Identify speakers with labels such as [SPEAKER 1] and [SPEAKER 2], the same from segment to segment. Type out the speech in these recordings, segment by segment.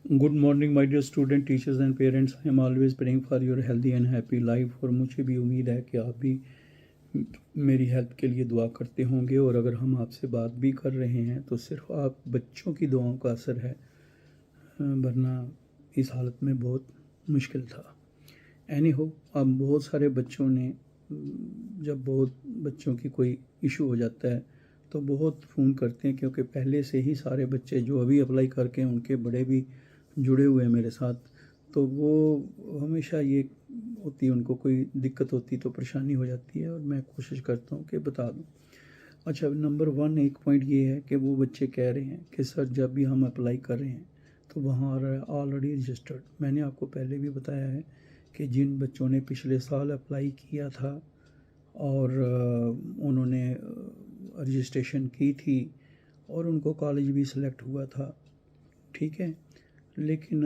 [SPEAKER 1] Good morning my dear student, teachers and parents. I am always praying for your healthy and happy life. और मुझे भी उम्मीद है कि आप भी मेरी हेल्थ के लिए दुआ करते होंगे। और अगर हम आपसे बात भी कर रहे हैं तो सिर्फ आप बच्चों की दुआओं का असर है, वरना इस हालत में बहुत मुश्किल था। एनी हो, अब बहुत सारे बच्चों ने, जब बहुत बच्चों की कोई इशू हो जाता है तो बहुत फ़ोन करते हैं, क्योंकि पहले से ही सारे बच्चे जो अभी अप्लाई करके उनके बड़े भी जुड़े हुए हैं मेरे साथ, तो वो हमेशा ये होती है, उनको कोई दिक्कत होती तो परेशानी हो जाती है और मैं कोशिश करता हूँ कि बता दूँ। अच्छा, नंबर वन एक पॉइंट ये है कि वो बच्चे कह रहे हैं कि सर जब भी हम अप्लाई कर रहे हैं तो वहाँ ऑलरेडी रजिस्टर्ड। मैंने आपको पहले भी बताया है कि जिन बच्चों ने पिछले साल अप्लाई किया था और उन्होंने रजिस्ट्रेशन की थी और उनको कॉलेज भी सिलेक्ट हुआ था, ठीक है, लेकिन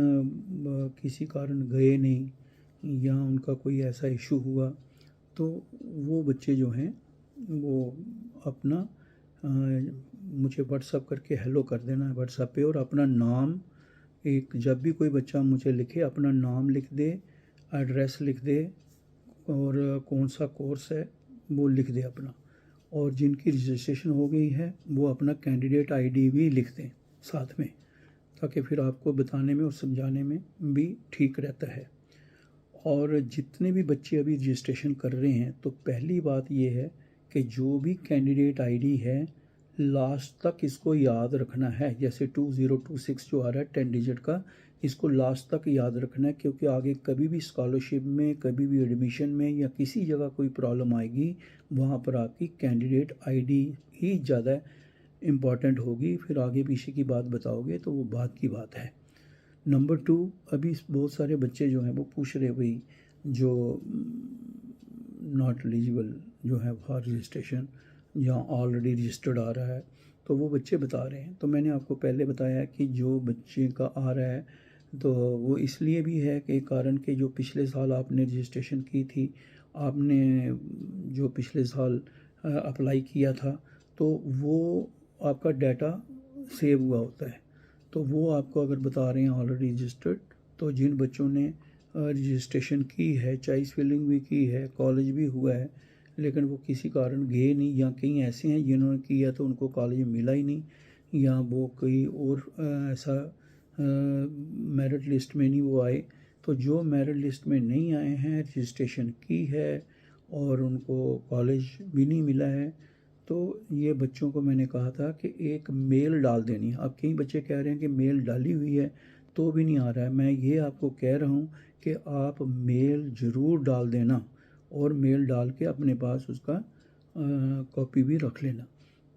[SPEAKER 1] किसी कारण गए नहीं या उनका कोई ऐसा इशू हुआ, तो वो बच्चे जो हैं वो अपना मुझे व्हाट्सअप करके हेलो कर देना है व्हाट्सअप पे, और अपना नाम, एक जब भी कोई बच्चा मुझे लिखे अपना नाम लिख दे, एड्रेस लिख दे और कौन सा कोर्स है वो लिख दे अपना, और जिनकी रजिस्ट्रेशन हो गई है वो अपना कैंडिडेट आईडी भी लिख दें साथ में, ताकि फिर आपको बताने में और समझाने में भी ठीक रहता है। और जितने भी बच्चे अभी रजिस्ट्रेशन कर रहे हैं तो पहली बात ये है कि जो भी कैंडिडेट आईडी है लास्ट तक इसको याद रखना है। जैसे 2026 जो आ रहा है 10 डिजिट का, इसको लास्ट तक याद रखना है, क्योंकि आगे कभी भी स्कॉलरशिप में, कभी भी एडमिशन में या किसी जगह कोई प्रॉब्लम आएगी, वहाँ पर आपकी कैंडिडेट आईडी ही ज़्यादा इम्पॉर्टेंट होगी। फिर आगे पीछे की बात बताओगे तो वो बात की बात है। नंबर टू, अभी बहुत सारे बच्चे जो हैं वो पूछ रहे भाई, जो नॉट एलिजिबल जो है फॉर रजिस्ट्रेशन या ऑलरेडी रजिस्टर्ड आ रहा है, तो वो बच्चे बता रहे हैं। तो मैंने आपको पहले बताया कि जो बच्चे का आ रहा है तो वो इसलिए भी है कि कारण कि जो पिछले साल आपने रजिस्ट्रेशन की थी, आपने जो पिछले साल अप्लाई किया था, तो वो आपका डाटा सेव हुआ होता है। तो वो आपको अगर बता रहे हैं ऑलरेडी रजिस्टर्ड, तो जिन बच्चों ने रजिस्ट्रेशन की है, चॉइस फिलिंग भी की है, कॉलेज भी हुआ है, लेकिन वो किसी कारण गए नहीं, या कहीं ऐसे हैं जिन्होंने किया तो उनको कॉलेज मिला ही नहीं, या वो कोई और ऐसा मेरिट लिस्ट में नहीं वो आए, तो जो मेरिट लिस्ट में नहीं आए हैं, रजिस्ट्रेशन की है और उनको कॉलेज भी नहीं मिला है, तो ये बच्चों को मैंने कहा था कि एक मेल डाल देनी है। अब कई बच्चे कह रहे हैं कि मेल डाली हुई है तो भी नहीं आ रहा है। मैं ये आपको कह रहा हूँ कि आप मेल ज़रूर डाल देना, और मेल डाल के अपने पास उसका कॉपी भी रख लेना,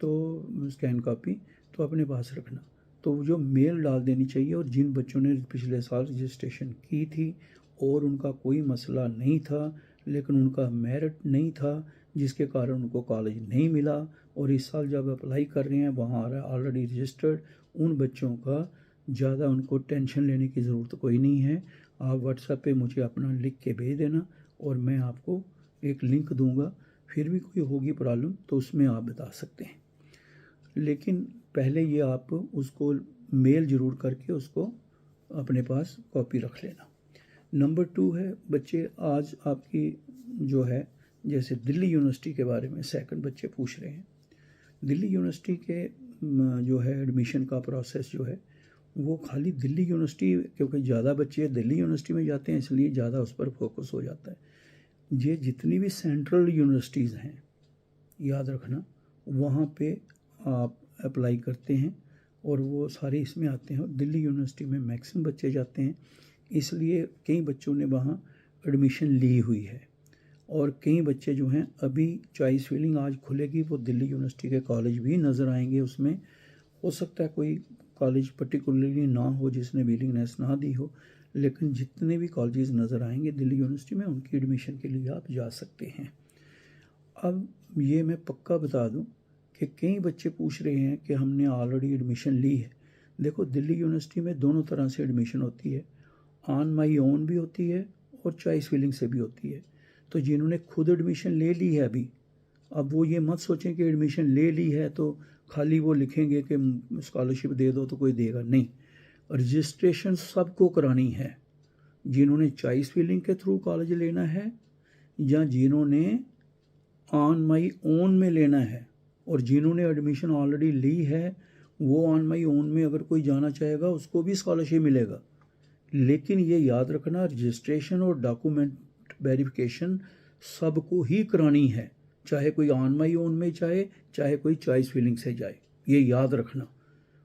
[SPEAKER 1] तो स्कैन कॉपी तो अपने पास रखना। तो जो मेल डाल देनी चाहिए। और जिन बच्चों ने पिछले साल रजिस्ट्रेशन की थी और उनका कोई मसला नहीं था, लेकिन उनका मेरिट नहीं था जिसके कारण उनको कॉलेज नहीं मिला, और इस साल जब अप्लाई कर रहे हैं वहाँ आ रहा है ऑलरेडी रजिस्टर्ड, उन बच्चों का ज़्यादा उनको टेंशन लेने की ज़रूरत कोई नहीं है। आप व्हाट्सएप पे मुझे अपना लिख के भेज देना और मैं आपको एक लिंक दूंगा। फिर भी कोई होगी प्रॉब्लम तो उसमें आप बता सकते हैं, लेकिन पहले ये आप उसको मेल ज़रूर करके उसको अपने पास कॉपी रख लेना। नंबर टू है बच्चे, आज आपकी जो है, जैसे दिल्ली यूनिवर्सिटी के बारे में सेकंड बच्चे पूछ रहे हैं। दिल्ली यूनिवर्सिटी के जो है एडमिशन का प्रोसेस जो है वो खाली दिल्ली यूनिवर्सिटी, क्योंकि ज़्यादा बच्चे दिल्ली यूनिवर्सिटी में जाते हैं इसलिए ज़्यादा उस पर फोकस हो जाता है। ये जितनी भी सेंट्रल यूनिवर्सिटीज़ हैं, याद रखना, वहाँ पे आप अप्लाई करते हैं और वो सारे इसमें आते हैं, और दिल्ली यूनिवर्सिटी में मैक्सिमम बच्चे जाते हैं, इसलिए कई बच्चों ने वहाँ एडमिशन ली हुई है। और कई बच्चे जो हैं अभी चॉइस फिलिंग आज खुलेगी, वो दिल्ली यूनिवर्सिटी के कॉलेज भी नज़र आएंगे उसमें। हो सकता है कोई कॉलेज पर्टिकुलरली ना हो जिसने विलिंगनेस ना दी हो, लेकिन जितने भी कॉलेजेस नज़र आएंगे दिल्ली यूनिवर्सिटी में, उनकी एडमिशन के लिए आप जा सकते हैं। अब ये मैं पक्का बता दूं कि कई बच्चे पूछ रहे हैं कि हमने ऑलरेडी एडमिशन ली है। देखो, दिल्ली यूनिवर्सिटी में दोनों तरह से एडमिशन होती है, ऑन माई ओन भी होती है और चॉइस फिलिंग से भी होती है। तो जिन्होंने खुद एडमिशन ले ली है अभी, अब वो ये मत सोचें कि एडमिशन ले ली है तो खाली वो लिखेंगे कि स्कॉलरशिप दे दो तो कोई देगा नहीं। रजिस्ट्रेशन सबको करानी है, जिन्होंने चॉइस फिलिंग के थ्रू कॉलेज लेना है या जिन्होंने ऑन माई ओन में लेना है, और जिन्होंने एडमिशन ऑलरेडी ली है वो ऑन माई ओन में अगर कोई जाना चाहेगा उसको भी स्कॉलरशिप मिलेगा। लेकिन ये याद रखना, रजिस्ट्रेशन और डॉक्यूमेंट वेरिफिकेशन सबको ही करानी है, चाहे कोई ऑन माई ओन में जाए चाहे कोई चॉइस फिलिंग से जाए, ये याद रखना।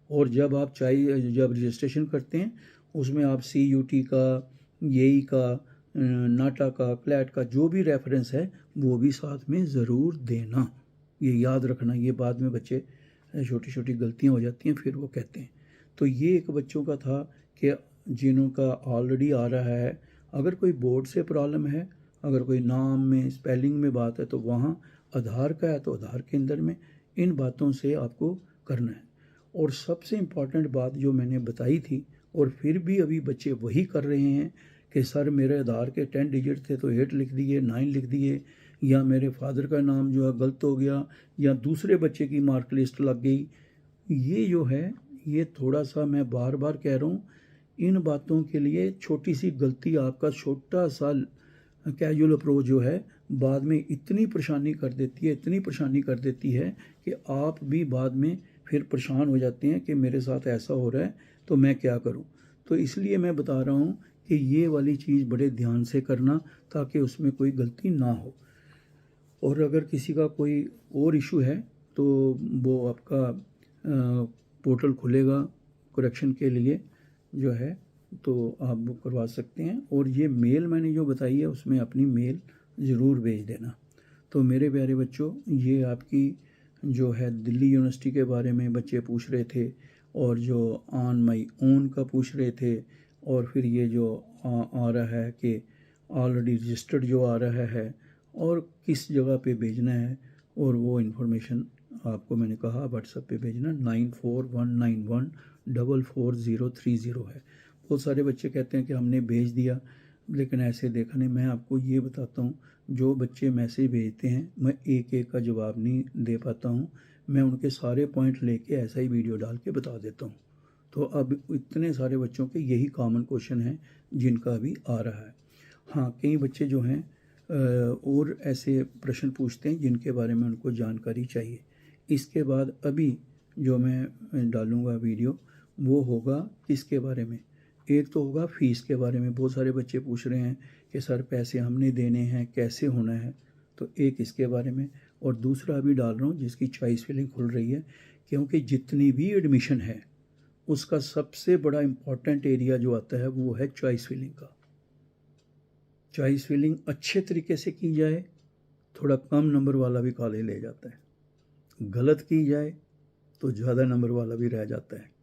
[SPEAKER 1] और जब आप जब रजिस्ट्रेशन करते हैं उसमें आप CUT का, YEI का, नाटा का, क्लैट का जो भी रेफरेंस है वो भी साथ में ज़रूर देना, ये याद रखना। ये बाद में बच्चे छोटी छोटी गलतियां हो जाती हैं फिर वो कहते हैं। तो ये एक बच्चों का था कि जिन्हों का ऑलरेडी आ रहा है, अगर कोई बोर्ड से प्रॉब्लम है, अगर कोई नाम में स्पेलिंग में बात है तो वहाँ आधार का है तो आधार के अंदर में इन बातों से आपको करना है। और सबसे इम्पॉर्टेंट बात जो मैंने बताई थी और फिर भी अभी बच्चे वही कर रहे हैं कि सर मेरे आधार के 10 डिजिट थे तो 8 लिख दिए, 9 लिख दिए, या मेरे फादर का नाम जो है गलत हो गया, या दूसरे बच्चे की मार्क लिस्ट लग गई। ये जो है ये थोड़ा सा मैं बार बार कह रहा हूँ, इन बातों के लिए छोटी सी गलती, आपका छोटा सा कैजुअल अप्रोच जो है बाद में इतनी परेशानी कर देती है, इतनी परेशानी कर देती है कि आप भी बाद में फिर परेशान हो जाते हैं कि मेरे साथ ऐसा हो रहा है तो मैं क्या करूं। तो इसलिए मैं बता रहा हूं कि ये वाली चीज़ बड़े ध्यान से करना ताकि उसमें कोई गलती ना हो। और अगर किसी का कोई और इशू है तो वो आपका पोर्टल खुलेगा करेक्शन के लिए जो है, तो आप बुक करवा सकते हैं। और ये मेल मैंने जो बताई है उसमें अपनी मेल ज़रूर भेज देना। तो मेरे प्यारे बच्चों, ये आपकी जो है दिल्ली यूनिवर्सिटी के बारे में बच्चे पूछ रहे थे, और जो ऑन माई ओन का पूछ रहे थे, और फिर ये जो आ रहा है कि ऑलरेडी रजिस्टर्ड जो आ रहा है और किस जगह पे भेजना है, और वो इन्फॉर्मेशन आपको मैंने कहा व्हाट्सएप पे भेजना 9419144030 है। बहुत सारे बच्चे कहते हैं कि हमने भेज दिया, लेकिन ऐसे देखा नहीं। मैं आपको ये बताता हूँ, जो बच्चे मैसेज भेजते हैं मैं एक एक का जवाब नहीं दे पाता हूँ, मैं उनके सारे पॉइंट लेके ऐसा ही वीडियो डाल के बता देता हूँ। तो अब इतने सारे बच्चों के यही कॉमन क्वेश्चन है जिनका अभी आ रहा है। हाँ, कई बच्चे जो हैं और ऐसे प्रश्न पूछते हैं जिनके बारे में उनको जानकारी चाहिए। इसके बाद अभी जो मैं डालूँगा वीडियो वो होगा किसके बारे में, एक तो होगा फ़ीस के बारे में। बहुत सारे बच्चे पूछ रहे हैं कि सर पैसे हमने देने हैं, कैसे होना है, तो एक इसके बारे में। और दूसरा अभी डाल रहा हूँ जिसकी चॉइस फिलिंग खुल रही है, क्योंकि जितनी भी एडमिशन है उसका सबसे बड़ा इम्पॉर्टेंट एरिया जो आता है वो है चॉइस फिलिंग का। चॉइस फिलिंग अच्छे तरीके से की जाए, थोड़ा कम नंबर वाला भी कॉलेज ले जाता है, गलत की जाए तो ज़्यादा नंबर वाला भी रह जाता है।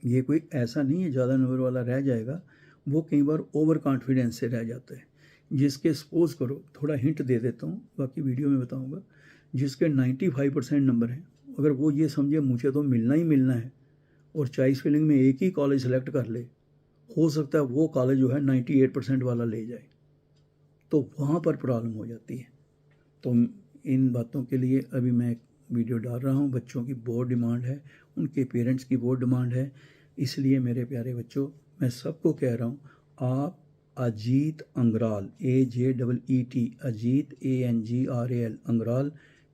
[SPEAKER 1] ये कोई ऐसा नहीं है ज़्यादा नंबर वाला रह जाएगा, वो कई बार ओवर कॉन्फिडेंस से रह जाता है। जिसके सपोज करो, थोड़ा हिंट दे देता हूँ, बाकी वीडियो में बताऊँगा, जिसके 95% नंबर हैं, अगर वो ये समझे मुझे तो मिलना ही मिलना है और चॉइस फिलिंग में एक ही कॉलेज सेलेक्ट कर ले, हो सकता है वो कॉलेज जो है 98% वाला ले जाए, तो वहाँ पर प्रॉब्लम हो जाती है। तो इन बातों के लिए अभी मैं एक वीडियो डाल रहा हूँ। बच्चों की बहुत डिमांड है, उनके पेरेंट्स की बहुत डिमांड है, इसलिए मेरे प्यारे बच्चों मैं सबको कह रहा हूँ, आप Ajeet Angral AJEET Ajeet ANGRAL Angral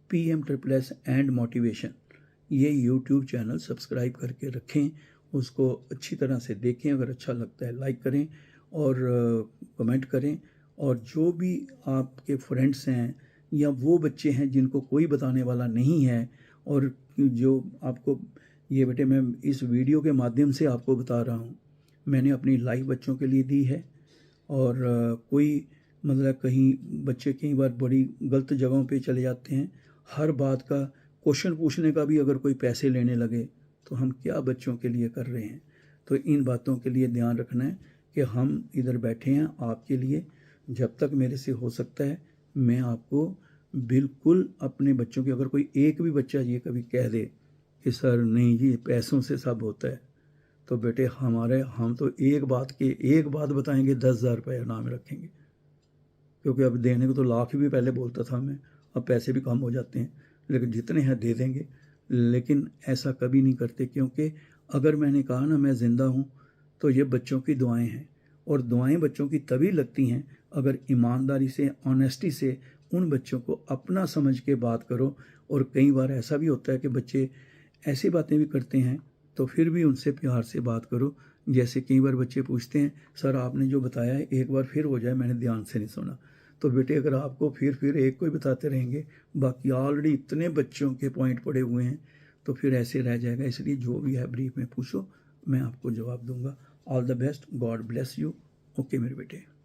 [SPEAKER 1] PM++ and motivation, ये यूट्यूब चैनल सब्सक्राइब करके रखें, उसको अच्छी तरह से देखें, अगर अच्छा लगता है लाइक करें और कमेंट करें। और जो भी आपके फ्रेंड्स हैं या वो बच्चे हैं जिनको कोई बताने वाला नहीं है, और जो आपको ये बेटे मैं इस वीडियो के माध्यम से आपको बता रहा हूँ, मैंने अपनी लाइफ बच्चों के लिए दी है। और कोई मतलब कहीं बच्चे कई बार बड़ी गलत जगहों पे चले जाते हैं, हर बात का क्वेश्चन पूछने का भी अगर कोई पैसे लेने लगे तो हम क्या बच्चों के लिए कर रहे हैं। तो इन बातों के लिए ध्यान रखना है कि हम इधर बैठे हैं आपके लिए, जब तक मेरे से हो सकता है मैं आपको बिल्कुल अपने बच्चों की, अगर कोई एक भी बच्चा ये कभी कह दे कि सर नहीं जी पैसों से सब होता है, तो बेटे हम तो एक बात बताएंगे 10,000 रुपये नाम रखेंगे, क्योंकि अब देने को तो लाख भी पहले बोलता था मैं, अब पैसे भी कम हो जाते हैं, लेकिन जितने हैं दे देंगे। लेकिन ऐसा कभी नहीं करते, क्योंकि अगर मैंने कहा ना मैं ज़िंदा हूँ तो ये बच्चों की दुआएं हैं, और दुआएं बच्चों की तभी लगती हैं अगर ईमानदारी से, ऑनेस्टी से उन बच्चों को अपना समझ के बात करो। और कई बार ऐसा भी होता है कि बच्चे ऐसी बातें भी करते हैं, तो फिर भी उनसे प्यार से बात करो। जैसे कई बार बच्चे पूछते हैं, सर आपने जो बताया है एक बार फिर हो जाए, मैंने ध्यान से नहीं सुना। तो बेटे अगर आपको फिर एक को ही बताते रहेंगे, बाकी ऑलरेडी इतने बच्चों के पॉइंट पड़े हुए हैं, तो फिर ऐसे रह जाएगा। इसलिए जो भी है ब्रीफ में पूछो, मैं आपको जवाब दूंगा। All the best, God bless you. Okay मेरे बेटे।